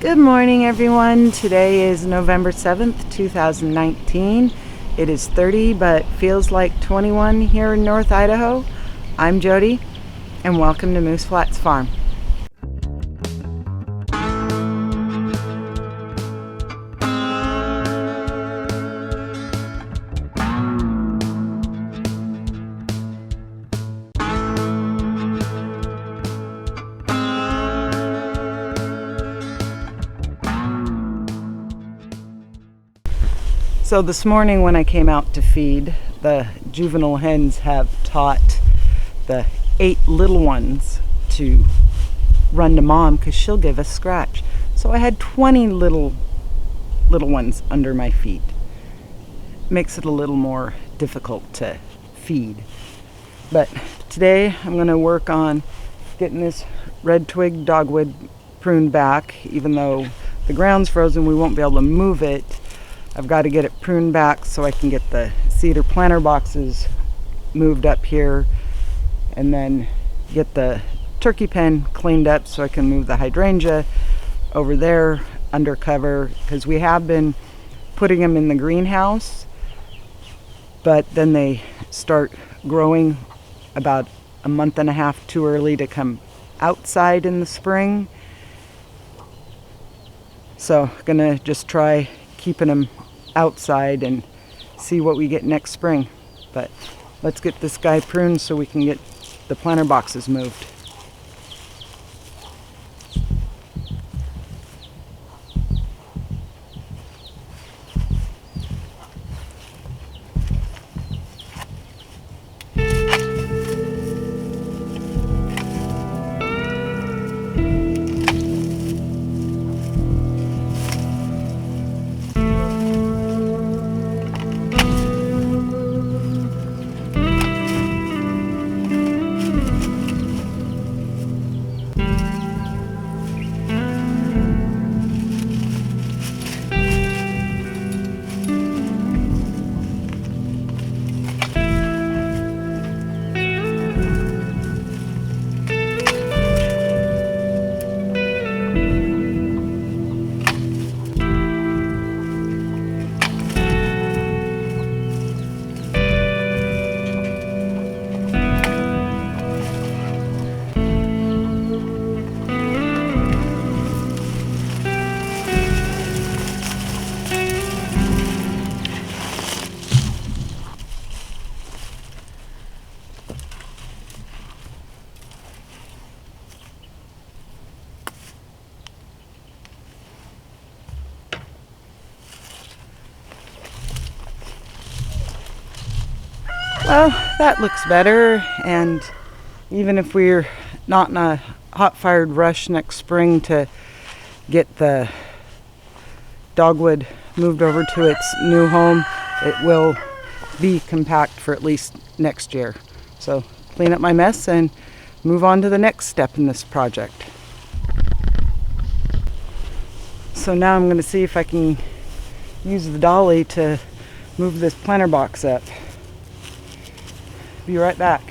Good morning, everyone. Today is November 7th, 2019. It is 30 but feels like 21 here in North Idaho. I'm Jody and welcome to Moose Flats Farm. So this morning when I came out to feed, the juvenile hens have taught the 8 little ones to run to mom because she'll give a scratch. So I had 20 little ones under my feet. Makes it a little more difficult to feed. But today I'm going to work on getting this red twig dogwood pruned back. Even though the ground's frozen, we won't be able to move it. I've got to get it pruned back so I can get the cedar planter boxes moved up here and then get the turkey pen cleaned up so I can move the hydrangea over there under cover, because we have been putting them in the greenhouse, but then they start growing about a month and a half too early to come outside in the spring. So I'm gonna just try keeping them outside and see what we get next spring. But let's get this guy pruned so we can get the planter boxes moved. Well, that looks better, and even if we're not in a hot-fired rush next spring to get the dogwood moved over to its new home, it will be compact for at least next year. So clean up my mess and move on to the next step in this project. So now I'm going to see if I can use the dolly to move this planter box up. Be right back.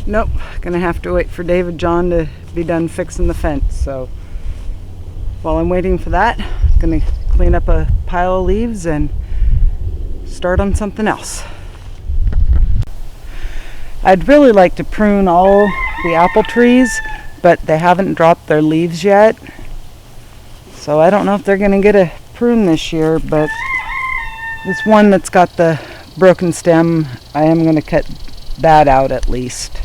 Nope, gonna have to wait for David John to be done fixing the fence. So while I'm waiting for that, I'm gonna clean up a pile of leaves and start on something else. I'd really like to prune all the apple trees, but they haven't dropped their leaves yet. So I don't know if they're gonna get a prune this year, but this one that's got the broken stem, I am gonna cut that out at least.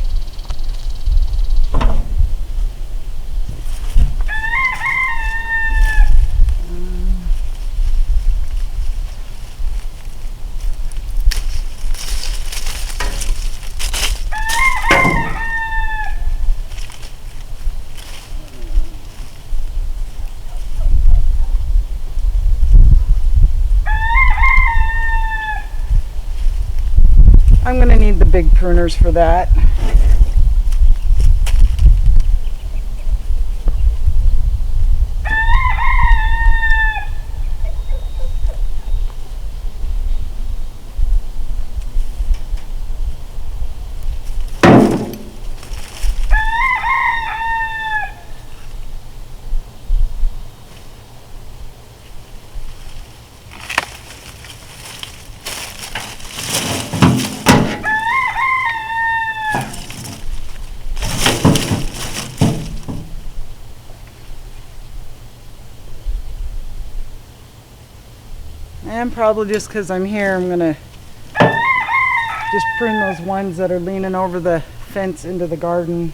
I'm going to need the big pruners for that. And probably just because I'm here, I'm gonna just prune those ones that are leaning over the fence into the garden.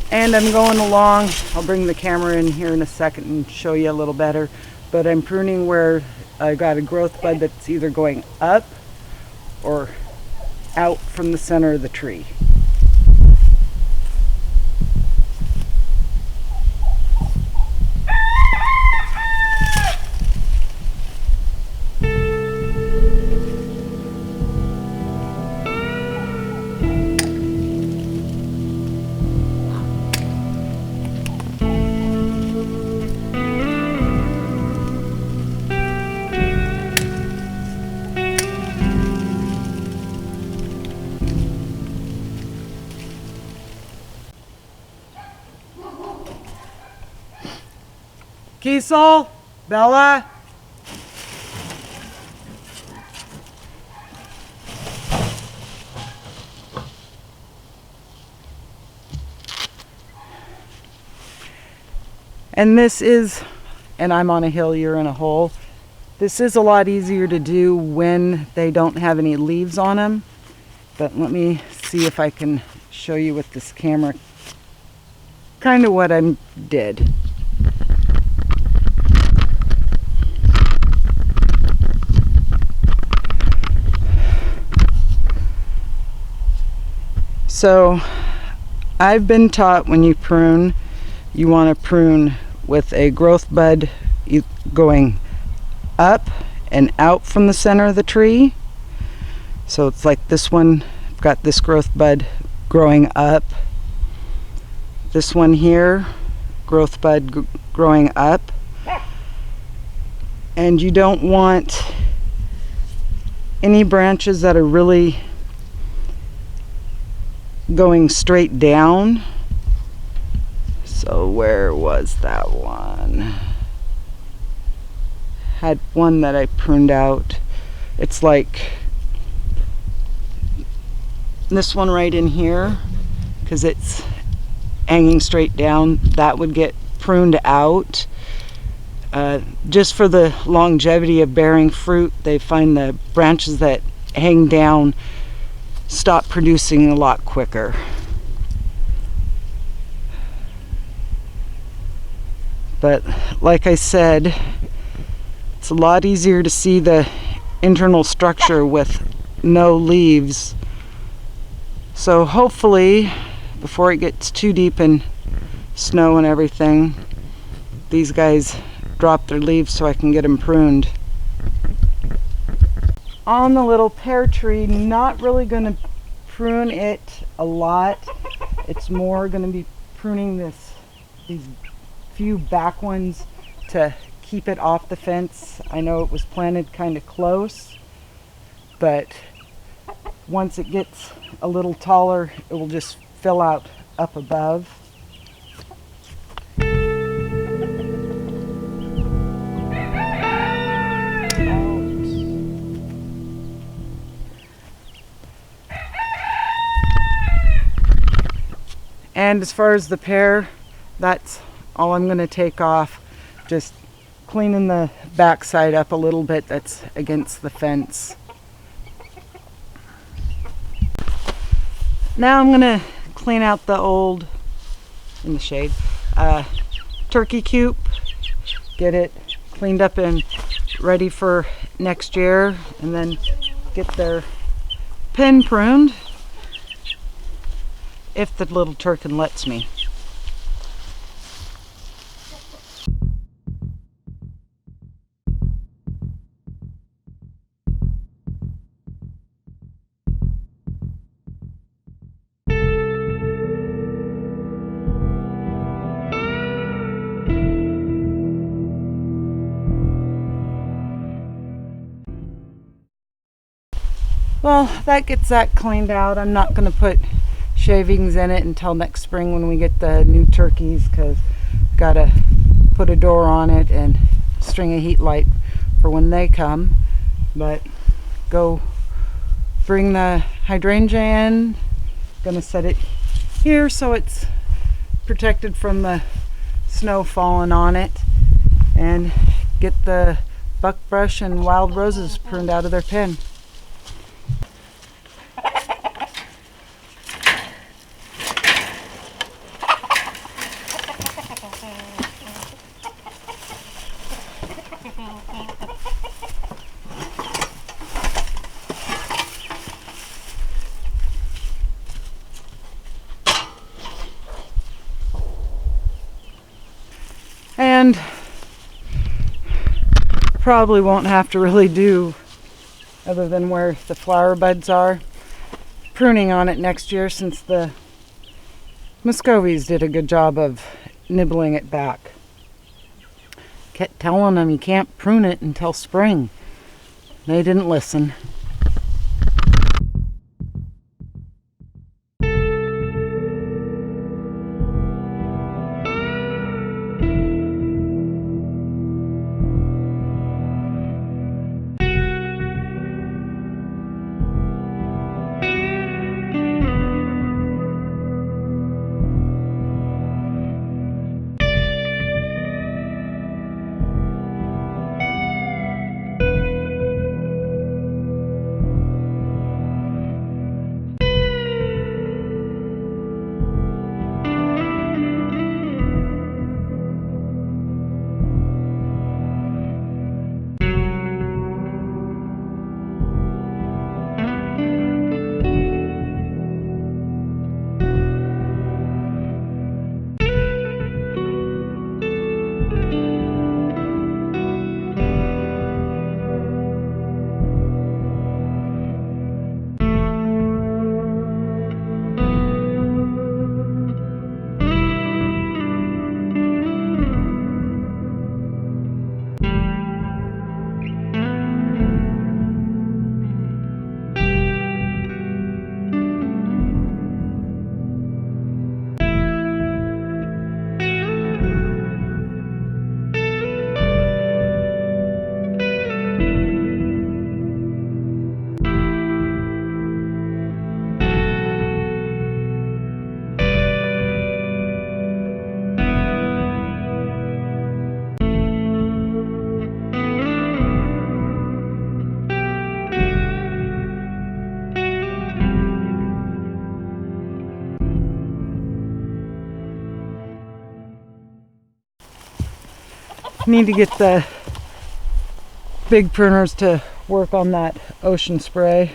And I'm going along, I'll bring the camera in here in a second and show you a little better, but I'm pruning where I got a growth bud that's either going up or out from the center of the tree. Kiesel, Bella. And this is, and I'm on a hill, you're in a hole. This is a lot easier to do when they don't have any leaves on them. But let me see if I can show you with this camera kind of what I did. So I've been taught when you prune, you want to prune with a growth bud going up and out from the center of the tree. So it's like this one, I've got this growth bud growing up. This one here, growth bud growing up. And you don't want any branches that are really going straight down. So where was that one? Had one that I pruned out. It's like this one right in here, because it's hanging straight down. That would get pruned out. Just for the longevity of bearing fruit, they find the branches that hang down stop producing a lot quicker. But like I said, it's a lot easier to see the internal structure with no leaves. So hopefully, before it gets too deep in snow and everything, these guys drop their leaves so I can get them pruned. On the little pear tree, not really going to prune it a lot. It's more going to be pruning these few back ones to keep it off the fence. I know it was planted kind of close, but once it gets a little taller, it will just fill out up above. And as far as the pear, that's all I'm going to take off. Just cleaning the backside up a little bit that's against the fence. Now I'm going to clean out the old, in the shade, turkey coop. Get it cleaned up and ready for next year. And then get their pen pruned, if the little turkin lets me. Well, that gets that cleaned out. I'm not going to put shavings in it until next spring when we get the new turkeys, because gotta put a door on it and string a heat light for when they come. But go bring the hydrangea in. Gonna set it here so it's protected from the snow falling on it, and get the buckbrush and wild roses pruned out of their pen. And probably won't have to really do, other than where the flower buds are, pruning on it next year, since the Muscovies did a good job of nibbling it back. Kept telling them you can't prune it until spring. They didn't listen. Need to get the big pruners to work on that ocean spray.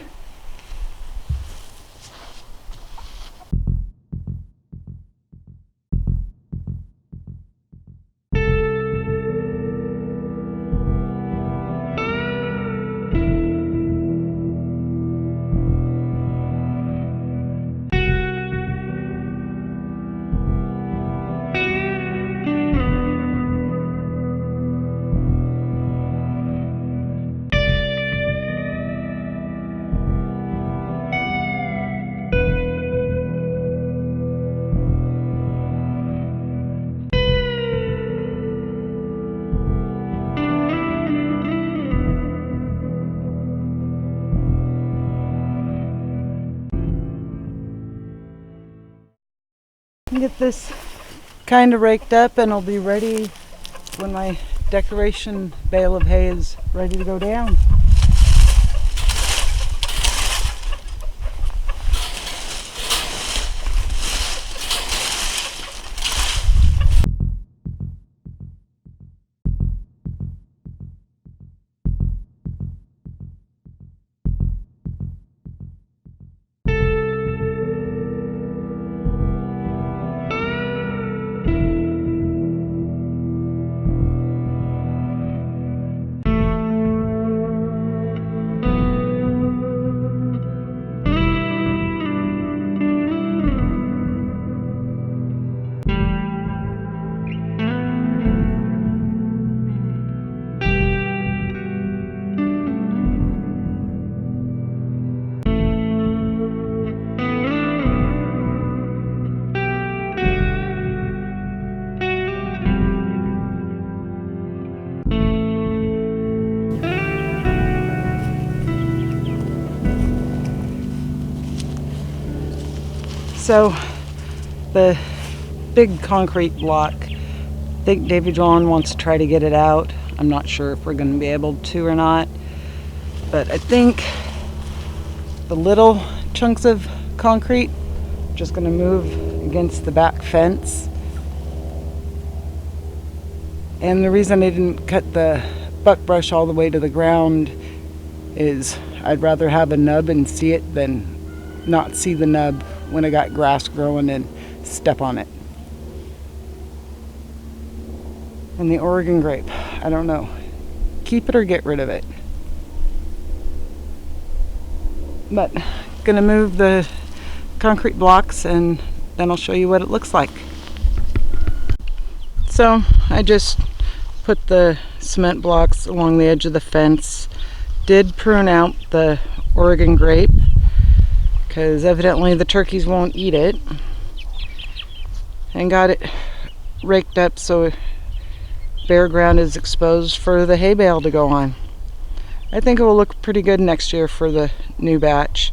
Get this kind of raked up, and it'll be ready when my decoration bale of hay is ready to go down. So the big concrete block, I think Davy John wants to try to get it out. I'm not sure if we're going to be able to or not, but I think the little chunks of concrete are just going to move against the back fence. And the reason I didn't cut the buckbrush all the way to the ground is I'd rather have a nub and see it than not see the nub when I got grass growing and step on it. And the Oregon grape, I don't know. Keep it or get rid of it. But gonna move the concrete blocks and then I'll show you what it looks like. So I just put the cement blocks along the edge of the fence. Did prune out the Oregon grape because evidently the turkeys won't eat it. And got it raked up so bare ground is exposed for the hay bale to go on. I think it will look pretty good next year for the new batch.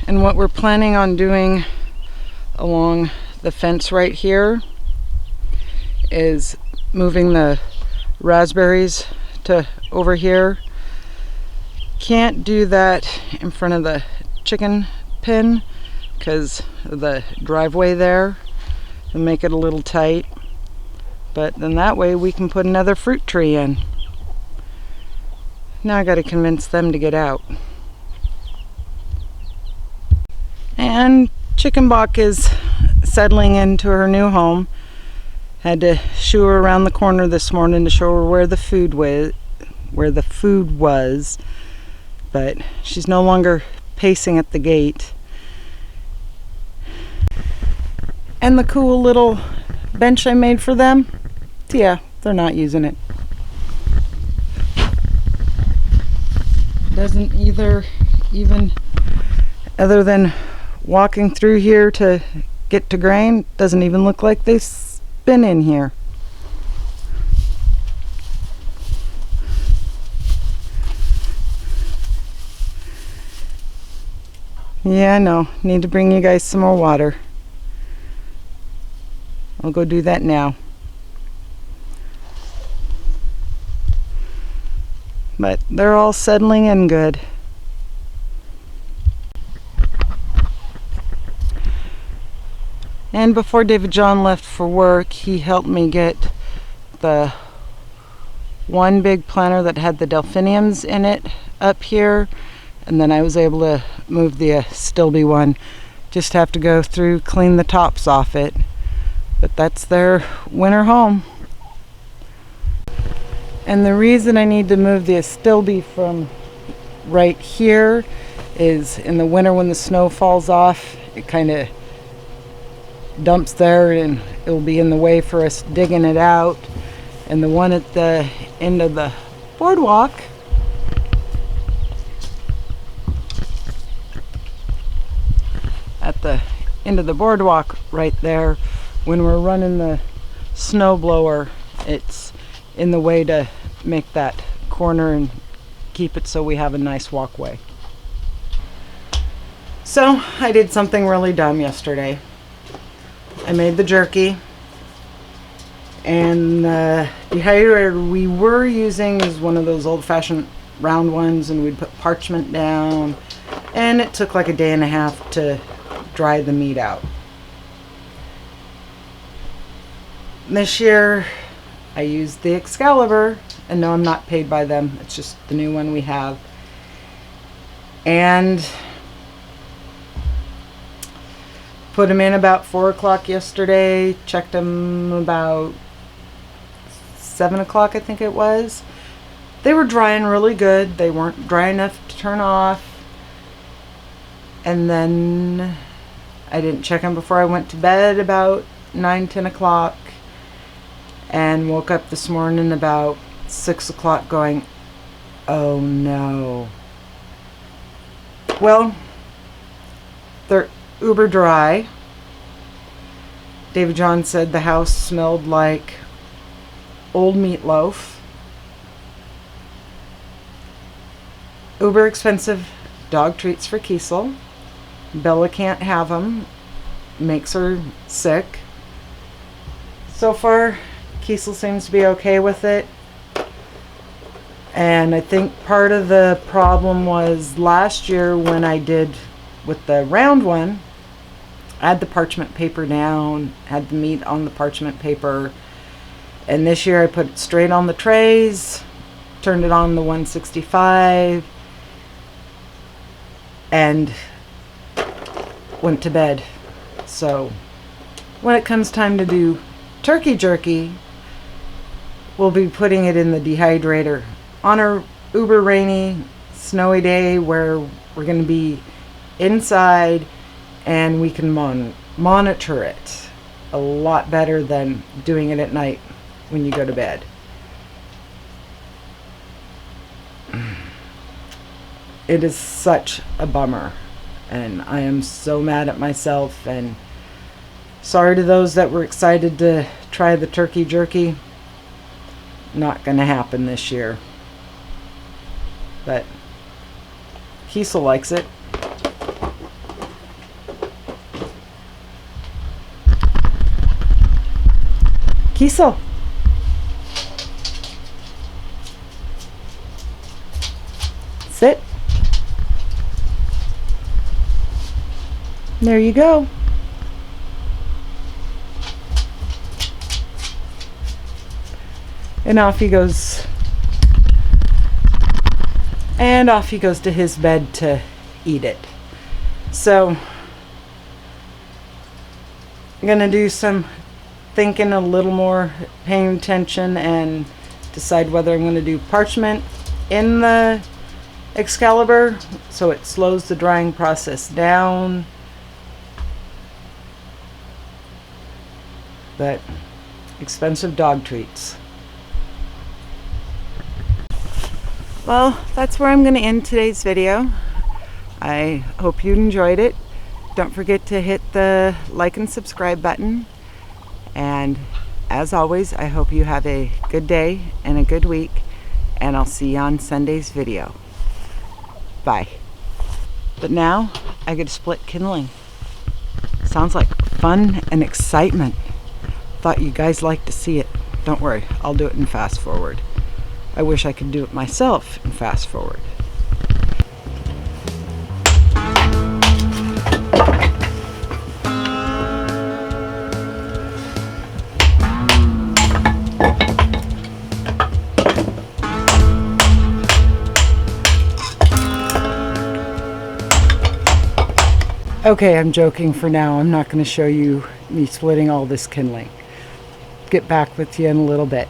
And what we're planning on doing along the fence right here is moving the raspberries to over here. Can't do that in front of the chicken pen because of the driveway there and make it a little tight, but then that way we can put another fruit tree in. Now I got to convince them to get out. And Chicken Bach is settling into her new home. Had to shoo her around the corner this morning to show her where the food was, but she's no longer pacing at the gate. And the cool little bench I made for them, yeah, they're not using it. Doesn't even other than walking through here to get to grain, doesn't even look like they've been in here. Yeah, I know. Need to bring you guys some more water. I'll go do that now. But they're all settling in good. And before David John left for work, he helped me get the one big planter that had the delphiniums in it up here. And then I was able to move the Stilby one. Just have to go through, clean the tops off it. But that's their winter home. And the reason I need to move the Stilby from right here is in the winter when the snow falls off, it kind of dumps there and it'll be in the way for us digging it out. And the one at the end of the boardwalk, right there, when we're running the snow blower, it's in the way to make that corner and keep it so we have a nice walkway. So I did something really dumb yesterday. I made the jerky, and the dehydrator we were using is one of those old-fashioned round ones, and we'd put parchment down, and it took like a day and a half to dry the meat out. This year I used the Excalibur, and no, I'm not paid by them, it's just the new one we have. And put them in about 4 o'clock yesterday, checked them about 7 o'clock I think it was. They were drying really good. They weren't dry enough to turn off. And then I didn't check them before I went to bed about 9-10 o'clock. And woke up this morning about 6 o'clock going, oh no. Well, they're uber dry. David John said the house smelled like old meatloaf. Uber expensive dog treats for Kiesel. Bella can't have them. Makes her sick. So far, Kiesel seems to be okay with it. And I think part of the problem was last year when I did with the round one, I had the parchment paper down, had the meat on the parchment paper. And this year I put it straight on the trays, turned it on the 165, and went to bed. So when it comes time to do turkey jerky, we'll be putting it in the dehydrator on a uber rainy, snowy day where we're going to be inside and we can monitor it a lot better than doing it at night when you go to bed. It is such a bummer, and I am so mad at myself, and sorry to those that were excited to try the turkey jerky. Not gonna happen this year, but Kiesel likes it. Kiesel. Sit. There you go. And off he goes. And off he goes to his bed to eat it. So I'm gonna do some thinking a little more, paying attention, and decide whether I'm gonna do parchment in the Excalibur so it slows the drying process down. But expensive dog treats. Well, that's where I'm going to end today's video. I hope you enjoyed it. Don't forget to hit the like and subscribe button. And as always, I hope you have a good day and a good week. And I'll see you on Sunday's video. Bye. But now I get to split kindling. Sounds like fun and excitement. Thought you guys like to see it. Don't worry, I'll do it in fast forward. I wish I could do it myself in fast forward. Okay, I'm joking for now. I'm not going to show you me splitting all this kindling. Get back with you in a little bit.